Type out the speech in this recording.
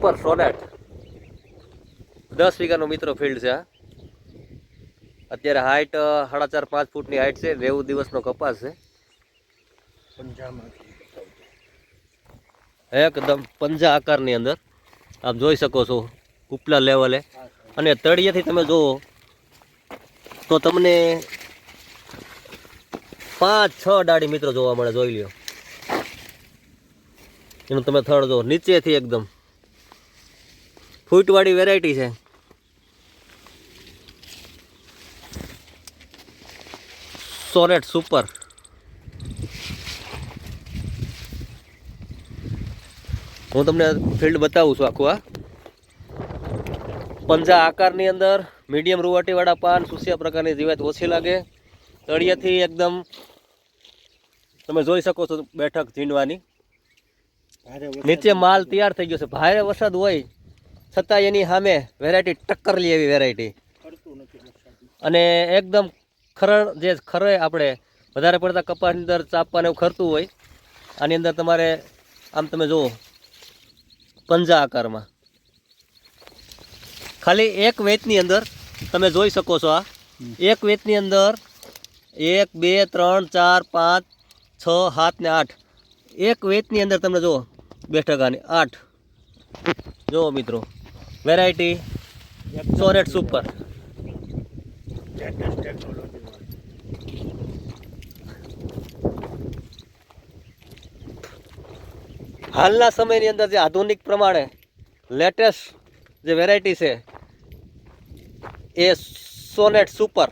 Super sonnet 10 વીઘાનું મિત્રો field છે આ. અત્યારે હાઈટ 4.5-5 ફૂટની હાઈટ છે. 90 દિવસનો કપાસ છે. એકદમ પંજા આકારની અંદર આપ જોઈ શકો છો ઉપલા લેવલે. અને તળિયેથી તમે જુઓ તો તમને 5-6 ડાળી મિત્રો જોવા મળે. જોઈ લ્યો એનું તમે થડ જો. નીચેથી એકદમ ફૂટવાળી વેરાયટી છે. Sonnet super. હું તમને ફિલ્ડ બતાવું છું આખું. આ પંજા આકારની અંદર મીડિયમ રૂવાટીવાળા પાન, સુસિયા પ્રકારની જીવાત ઓછી લાગે. તળિયેથી એકદમ તમે જોઈ શકો છો બેઠક ઝીંડવાની. નીચે માલ તૈયાર થઈ ગયો છે. ભારે વરસાદ હોય છતાં એની સામે વેરાયટી ટક્કર લે એવી વેરાયટી. અને એકદમ ખરણ જે ખરે આપણે વધારે પડતા કપાસની અંદર ચાપવાને એવું ખરતું હોય, આની અંદર તમારે આમ તમે જુઓ પંજા આકારમાં ખાલી એક વેચની અંદર તમે જોઈ શકો છો. આ એક વેચની અંદર 1, 2, 3, 4, 5, 6, 7 ને 8 એક વેચની અંદર તમને જુઓ બેઠકાની 8 જુઓ મિત્રો. Variety Sonnet super. હાલના સમયની અંદર જે આધુનિક પ્રમાણે લેટેસ્ટ જે વેરાયટી છે એ સોનેટ સુપર.